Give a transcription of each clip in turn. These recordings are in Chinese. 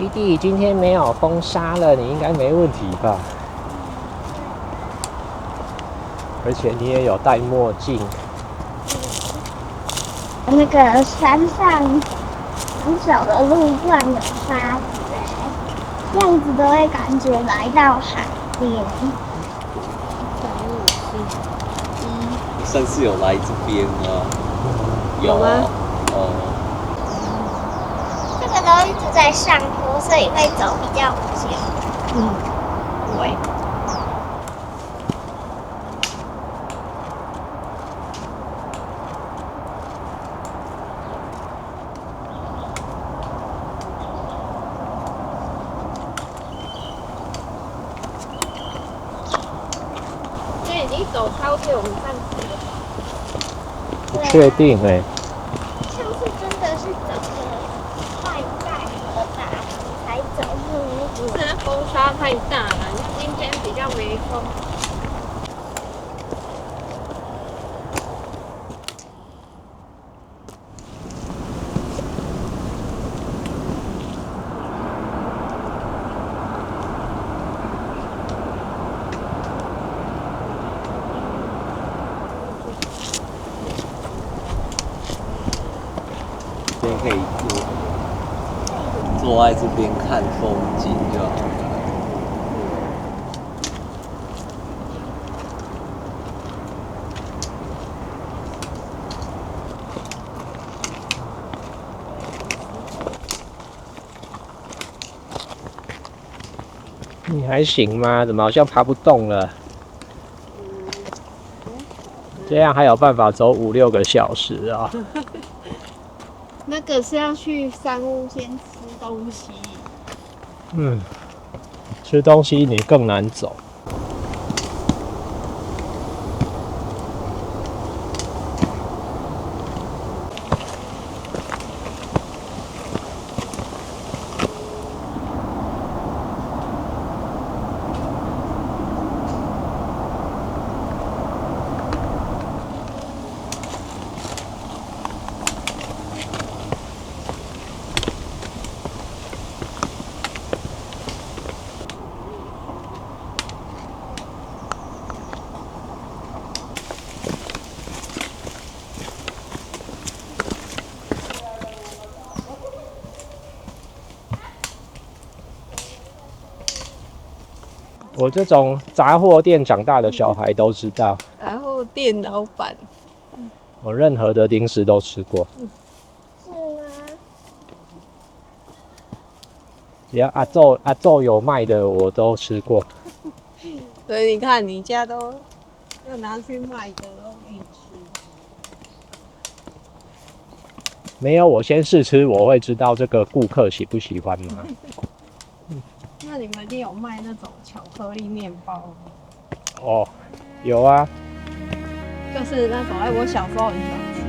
弟弟，今天没有风沙了，你应该没问题吧？而且你也有戴墨镜。那个山上很小的路段有沙子这样子都会感觉来到海边。上次有来这边吗？有吗？哦。这个都一直在上坡，所以会走比较久。对。你走超越我们上次的，不确定哎、上次真的是走了快500河吧，才走路。是风沙太大了，今天比较没风。今天可以坐在这边看风景就好了。你还行吗？怎么好像爬不动了？这样还有办法走5、6个小时啊？那个是要去山屋先吃东西。吃东西你更难走。我这种杂货店长大的小孩都知道，然后店老板，我任何的零食都吃过，是吗？只要阿昼有卖的我都吃过。所以你看你家都要拿去卖的都可以吃。没有我先试吃，我会知道这个顾客喜不喜欢吗？那你们一定有卖那种巧克力面包吗？哦，有啊，就是那种我小时候很喜欢吃。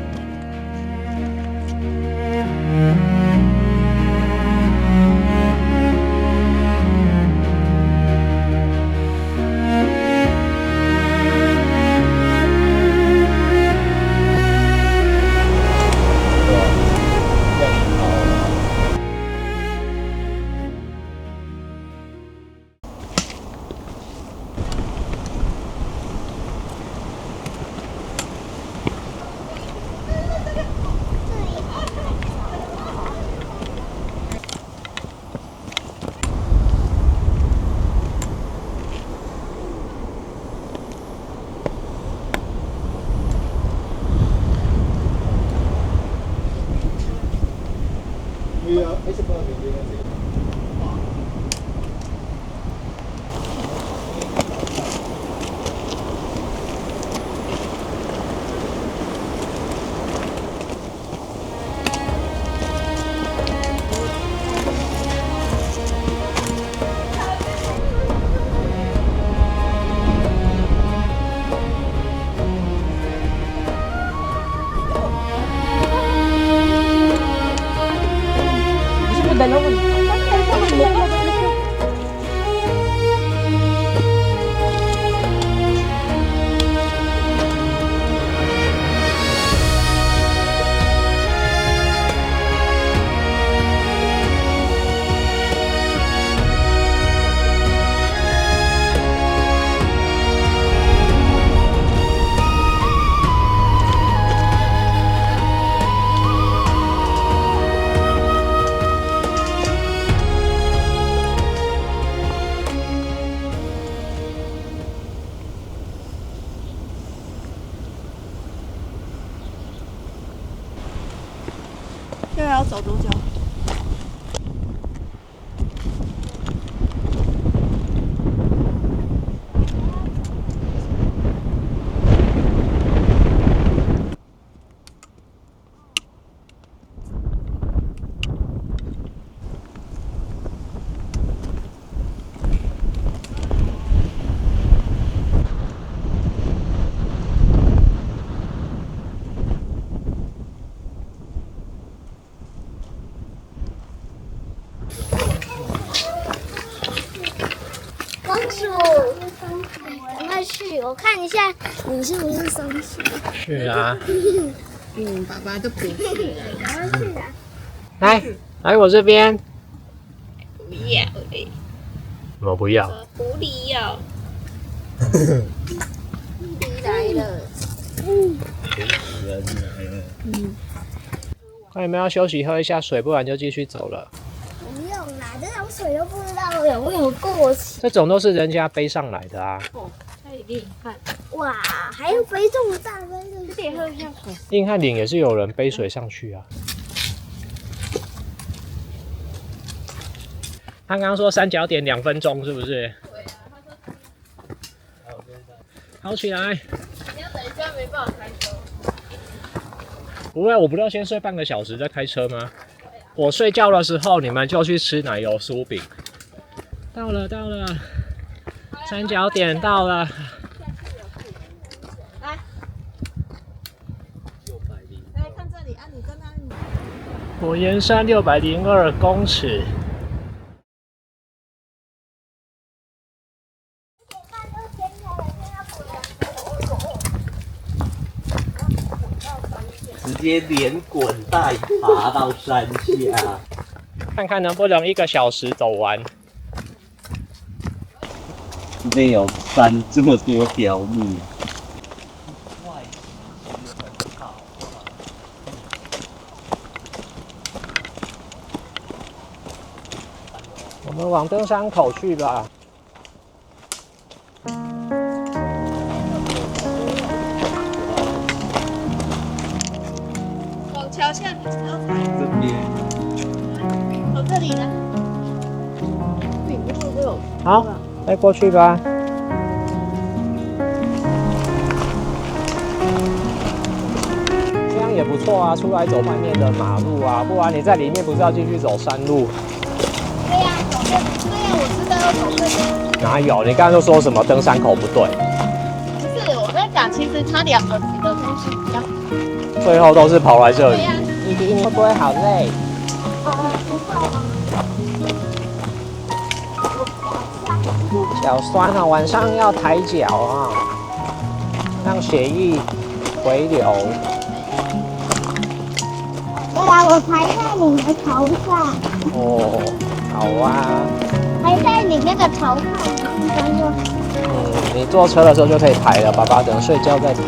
又要走多久？松鼠，赶快去，我看一下你是不是松鼠。是啊，爸爸都不去。赶快去啊！来我这边。不要嘞，我不要。狐狸要。狐狸来了。看有没有要休息喝一下水，不然就继续走了。不用啦，这种水又不知道有没有过期。这种都是人家背上来的啊。太厉害！哇，还要背这么大杯的水，得喝一下水。硬汉岭也是有人背水上去啊。他刚刚说三角点2分钟，是不是？对啊，好起来！你要等一下没办法开车。不会，我不要先睡半个小时再开车吗？我睡觉的时候，你们就去吃奶油酥饼。到了，三角点到了。来看这里啊！你在哪里？火焰山602公尺。直接连滚带爬到山下，看看能不能1个小时走完。这边有山这么多条路。我们往登山口去吧。往桥下你知道吗？这边从这里来。顶部都有。好，再过去吧。这样也不错啊，出来走外面的马路啊，不然你在里面不是要继续走山路？对呀，走这，对呀，我知道要走这边。哪有？你刚刚就说什么登山口不对？不是，我在讲，其实它2个吃的东西一样。最后都是跑来这里。对呀。你会不会好累？脚酸啊，晚上要抬脚啊，让血液回流。对啊，我排在你的头上，哦，好啊。排在你那个头上，应该就。你坐车的时候就可以抬了，爸爸等睡觉再抬。